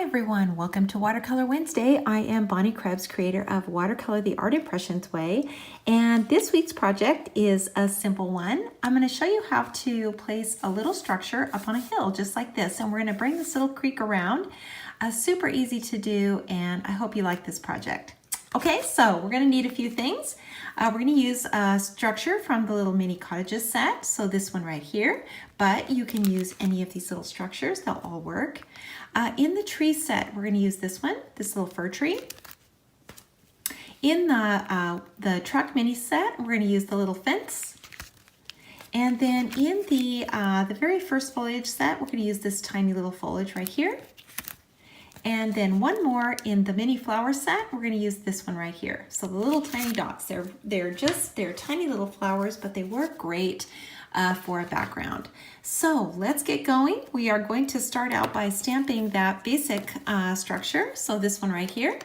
everyone, welcome to Watercolor Wednesday. I am Bonnie Krebs, creator of Watercolor the Art Impressions Way, and this week's project is a simple one. I'm going to show you how to place a little structure up on a hill just like this, and we're going to bring this little creek around. Super easy to do, and I hope you like this project. Okay, so we're going to need a few things. We're going to use a structure from the little mini cottages set, so this one right here, but you can use any of these little structures, they'll all work. In the tree set, we're going to use this one, this little fir tree. In the truck mini set, we're going to use the little fence. And then in the very first foliage set, we're going to use this tiny little foliage right here. And then one more in the mini flower set, we're going to use this one right here. So the little tiny dots, they're tiny little flowers, but they work great for a background. So let's get going. We are going to start out by stamping that basic structure. So this one right here.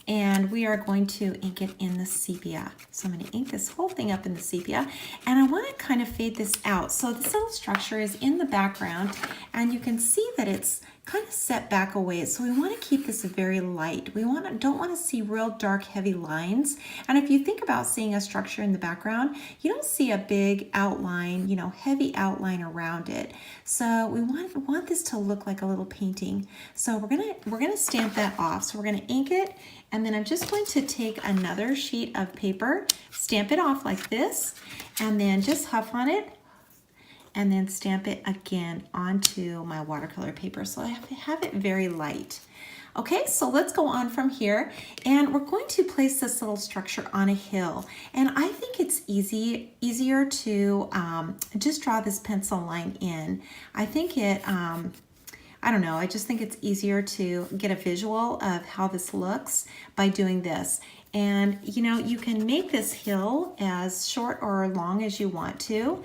And we are going to ink it in the sepia. So I'm going to ink this whole thing up in the sepia. And I want to kind of fade this out. So this little structure is in the background, and you can see that it's kind of set back away. So we want to keep this very light. We don't want to see real dark, heavy lines. And if you think about seeing a structure in the background, you don't see a big outline, heavy outline around it. So we want this to look like a little painting. So we're gonna stamp that off. So we're gonna ink it, and then I'm just going to take another sheet of paper, stamp it off like this, and then just huff on it, and then stamp it again onto my watercolor paper. So I have it very light. Okay, so let's go on from here, and we're going to place this little structure on a hill. And I think it's easier to just draw this pencil line in. I think I don't know, I just think it's easier to get a visual of how this looks by doing this. And you can make this hill as short or long as you want to.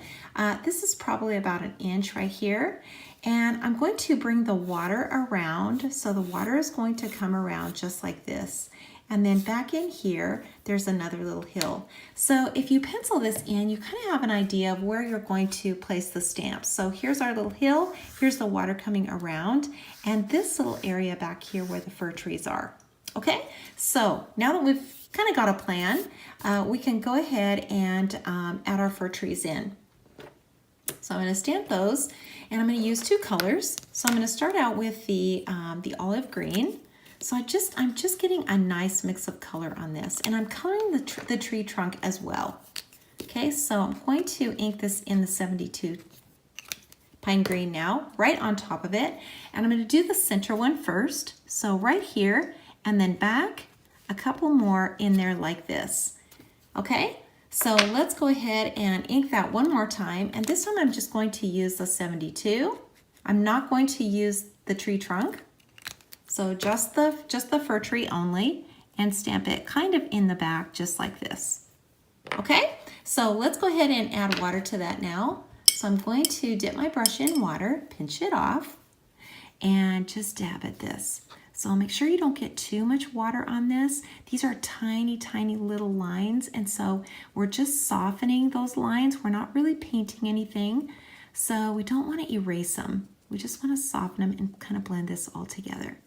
This is probably about an inch right here. And I'm going to bring the water around. So the water is going to come around just like this. And then back in here, there's another little hill. So if you pencil this in, you kind of have an idea of where you're going to place the stamps. So here's our little hill, here's the water coming around, and this little area back here where the fir trees are. Okay, so now that we've kind of got a plan, we can go ahead and add our fir trees in. So I'm going to stamp those, and I'm going to use two colors. So I'm going to start out with the olive green. So I'm just getting a nice mix of color on this, and I'm coloring the tree trunk as well. Okay, so I'm going to ink this in the 72 pine green now, right on top of it, and I'm going to do the center one first. So right here, and then back a couple more in there like this. Okay, so let's go ahead and ink that one more time, and this time I'm just going to use the 72. I'm not going to use the tree trunk. So just the fir tree only, and stamp it kind of in the back just like this. Okay, so let's go ahead and add water to that now. So I'm going to dip my brush in water, pinch it off, and just dab at this. So make sure you don't get too much water on this. These are tiny, tiny little lines, and so we're just softening those lines. We're not really painting anything, so we don't want to erase them. We just want to soften them and kind of blend this all together.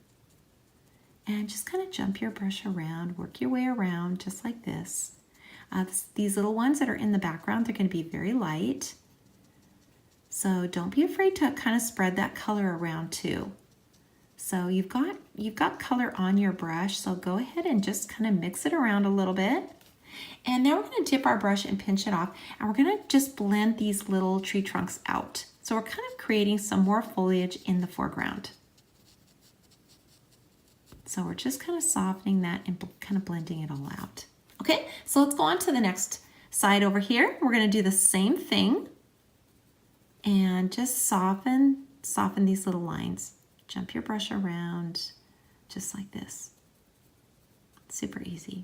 And just kind of jump your brush around, work your way around just like this. These little ones that are in the background, they're going to be very light. So don't be afraid to kind of spread that color around too. So you've got color on your brush, so go ahead and just kind of mix it around a little bit. And now we're going to dip our brush and pinch it off, and we're going to just blend these little tree trunks out. So we're kind of creating some more foliage in the foreground. So we're just kind of softening that and kind of blending it all out. Okay, so let's go on to the next side over here. We're going to do the same thing and just soften these little lines. Jump your brush around just like this. Super easy.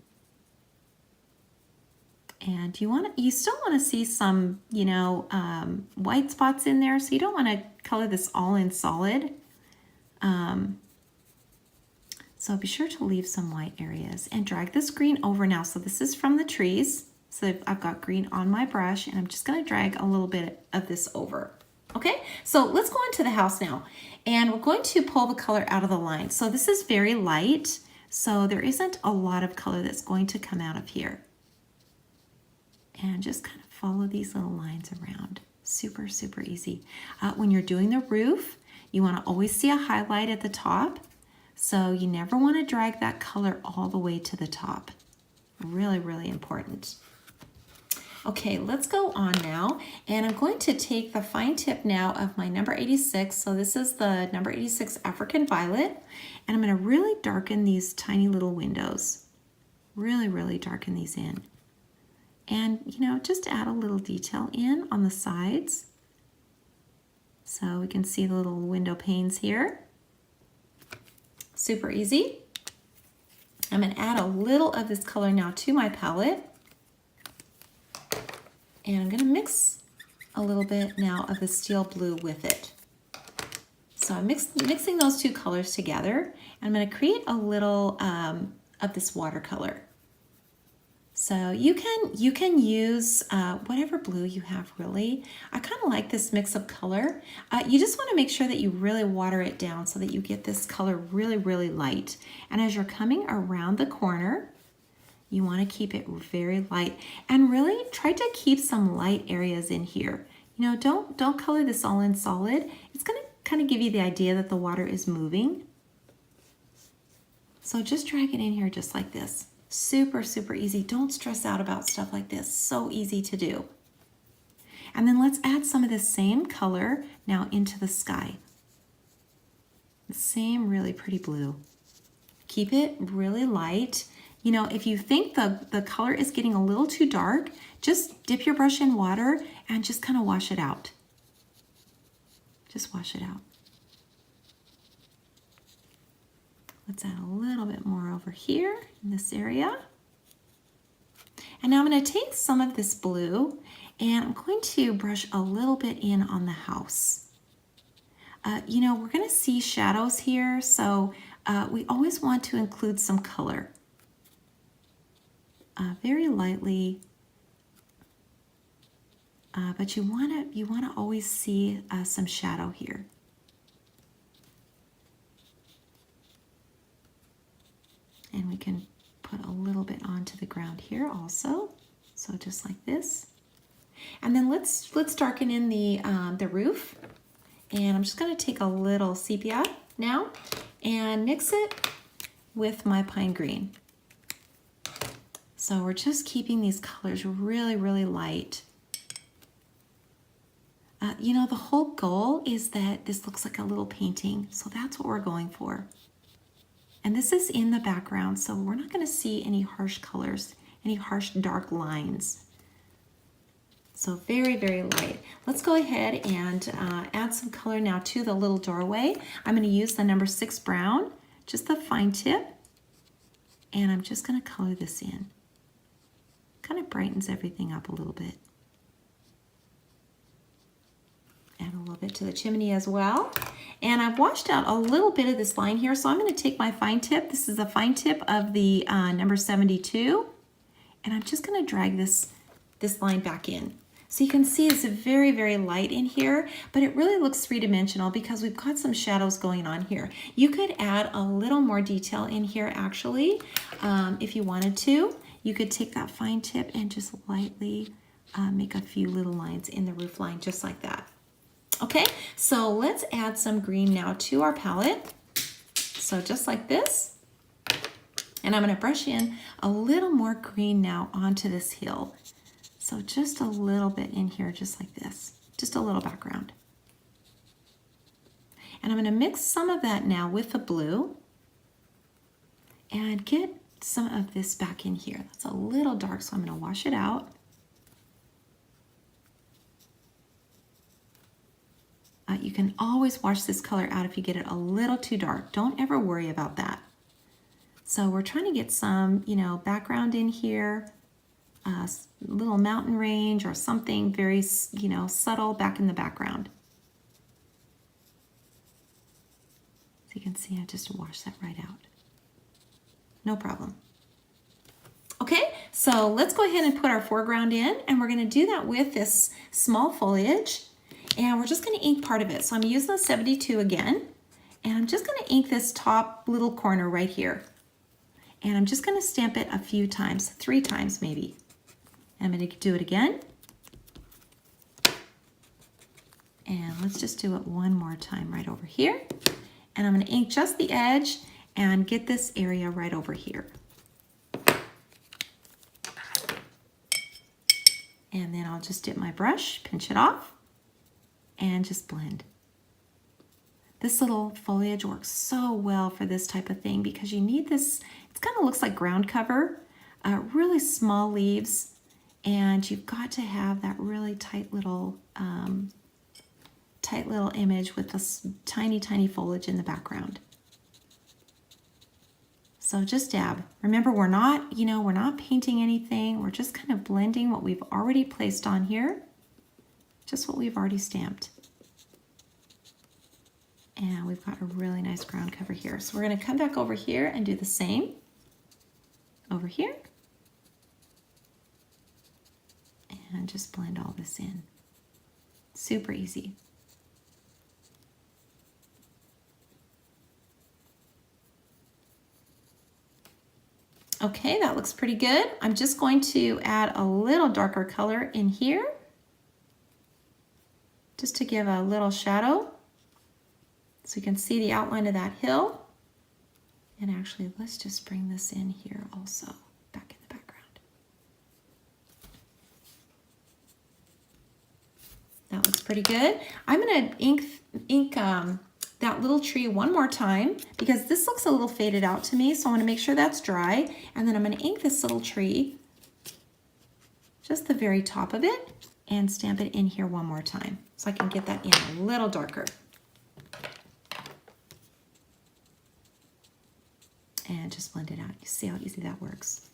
And you still want to see some, white spots in there, so you don't want to color this all in solid. So be sure to leave some white areas and drag this green over now. So this is from the trees. So I've got green on my brush, and I'm just going to drag a little bit of this over. Okay, so let's go into the house now. And we're going to pull the color out of the line. So this is very light, so there isn't a lot of color that's going to come out of here. And just kind of follow these little lines around. Super, super easy. When you're doing the roof, you want to always see a highlight at the top. So you never want to drag that color all the way to the top. Really, really important. Okay, let's go on now, and I'm going to take the fine tip now of my number 86. So this is the number 86 African Violet, and I'm going to really darken these tiny little windows. Really, really darken these in. And, you know, just add a little detail in on the sides. So we can see the little window panes here. Super easy. I'm going to add a little of this color now to my palette. And I'm going to mix a little bit now of the steel blue with it. So I'm mixing those two colors together. And I'm going to create a little of this watercolor. So you can use whatever blue you have, really. I kind of like this mix of color. You just want to make sure that you really water it down so that you get this color really, really light. And as you're coming around the corner, you want to keep it very light, and really try to keep some light areas in here. You know, don't color this all in solid. It's going to kind of give you the idea that the water is moving. So just drag it in here just like this. Super, super easy. Don't stress out about stuff like this. So easy to do. And then let's add some of the same color now into the sky. The same really pretty blue. Keep it really light. You know, if you think the color is getting a little too dark, just dip your brush in water and just kind of wash it out. Just wash it out. Let's add a little bit more over here in this area. And now I'm going to take some of this blue and I'm going to brush a little bit in on the house. You know, we're going to see shadows here, so we always want to include some color. Very lightly, but you want to always see some shadow here. And we can put a little bit onto the ground here also, so just like this. And then let's darken in the roof. And I'm just going to take a little sepia now and mix it with my pine green. So we're just keeping these colors really, really light. You know, the whole goal is that this looks like a little painting, so that's what we're going for. And this is in the background, so we're not going to see any harsh colors, any harsh dark lines. So very, very light. Let's go ahead and add some color now to the little doorway. I'm going to use the number 6 brown, just the fine tip, and I'm just going to color this in. Kind of brightens everything up a little bit. Add a little bit to the chimney as well. And I've washed out a little bit of this line here, so I'm going to take my fine tip. This is a fine tip of the number 72, and I'm just going to drag this line back in. So you can see it's very, very light in here, but it really looks three-dimensional because we've got some shadows going on here. You could add a little more detail in here actually, if you wanted to. You could take that fine tip and just lightly make a few little lines in the roof line just like that. Okay, so let's add some green now to our palette. So just like this. And I'm going to brush in a little more green now onto this hill. So just a little bit in here, just like this. Just a little background. And I'm going to mix some of that now with the blue and get some of this back in here. That's a little dark, so I'm going to wash it out. You can always wash this color out if you get it a little too dark. Don't ever worry about that. So we're trying to get some, you know, background in here, little mountain range or something very, you know, subtle back in the background. So you can see I just washed that right out. No problem. Okay, so let's go ahead and put our foreground in, and we're going to do that with this small foliage. And we're just going to ink part of it. So I'm using the 72 again, and I'm just going to ink this top little corner right here. And I'm just going to stamp it a few times, 3 times maybe. I'm going to do it again. And let's just do it one more time right over here. And I'm going to ink just the edge and get this area right over here. And then I'll just dip my brush, pinch it off, and just blend. This little foliage works so well for this type of thing because you need this, it kind of looks like ground cover, really small leaves, and you've got to have that really tight little image with this tiny, tiny foliage in the background. So just dab. Remember, we're not painting anything. We're just kind of blending what we've already placed on here, just what we've already stamped. And we've got a really nice ground cover here. So we're going to come back over here and do the same over here. And just blend all this in. Super easy. Okay, that looks pretty good. I'm just going to add a little darker color in here, just to give a little shadow, so you can see the outline of that hill. And actually, let's just bring this in here also, back in the background. That looks pretty good. I'm gonna ink that little tree one more time because this looks a little faded out to me, so I want to make sure that's dry. And then I'm going to ink this little tree, just the very top of it, and stamp it in here one more time so I can get that in a little darker. And just blend it out. You see how easy that works.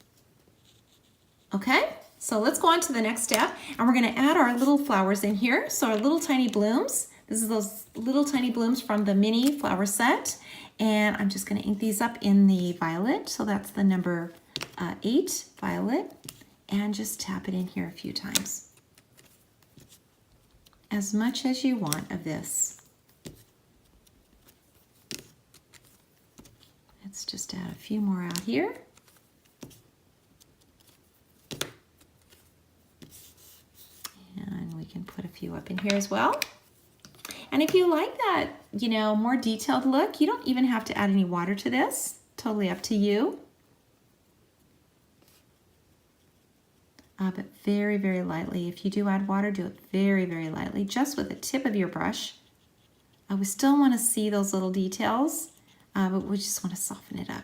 Okay, so let's go on to the next step, and we're going to add our little flowers in here. So our little tiny blooms. This is those little tiny blooms from the mini flower set, and I'm just going to ink these up in the violet. So that's the number 8 violet, and just tap it in here a few times. As much as you want of this. Let's just add a few more out here. And we can put a few up in here as well. And if you like that, more detailed look, you don't even have to add any water to this. Totally up to you. But very, very lightly. If you do add water, do it very, very lightly, just with the tip of your brush. We still want to see those little details, but we just want to soften it up.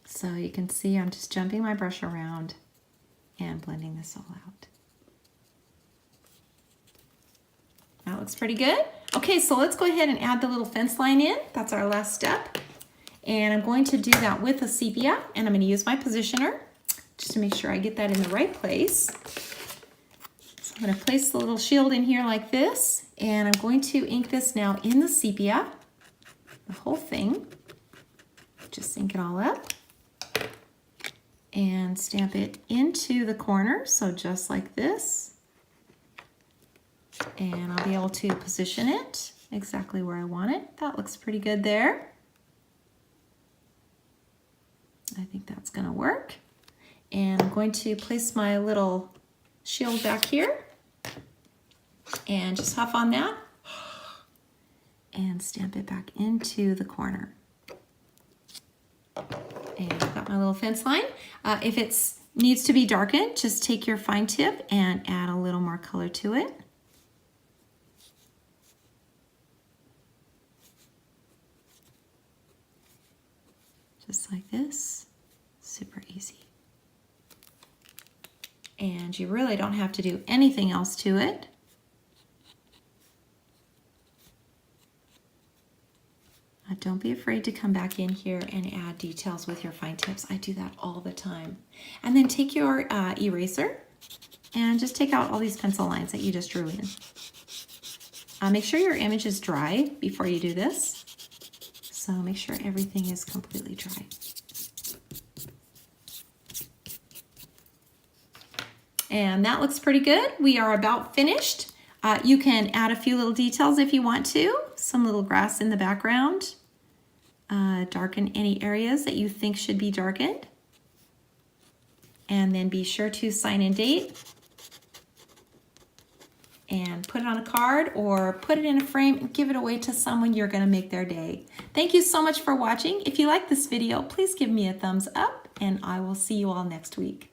So you can see I'm just jumping my brush around and blending this all out. That looks pretty good. Okay, so let's go ahead and add the little fence line in. That's our last step. And I'm going to do that with a sepia, and I'm going to use my positioner just to make sure I get that in the right place. So I'm going to place the little shield in here like this, and I'm going to ink this now in the sepia, the whole thing. Just ink it all up. And stamp it into the corner, so just like this. And I'll be able to position it exactly where I want it. That looks pretty good there. I think that's gonna work. And I'm going to place my little shield back here and just huff on that and stamp it back into the corner. And I've got my little fence line. If it needs to be darkened, just take your fine tip and add a little more color to it. Just like this, super easy. And you really don't have to do anything else to it. Don't be afraid to come back in here and add details with your fine tips. I do that all the time. And then take your eraser and just take out all these pencil lines that you just drew in. Make sure your image is dry before you do this. So make sure everything is completely dry. And that looks pretty good. We are about finished. You can add a few little details if you want to. Some little grass in the background. Darken any areas that you think should be darkened. And then be sure to sign and date. And put it on a card or put it in a frame and give it away to someone you're going to make their day. Thank you so much for watching. If you like this video, please give me a thumbs up and I will see you all next week.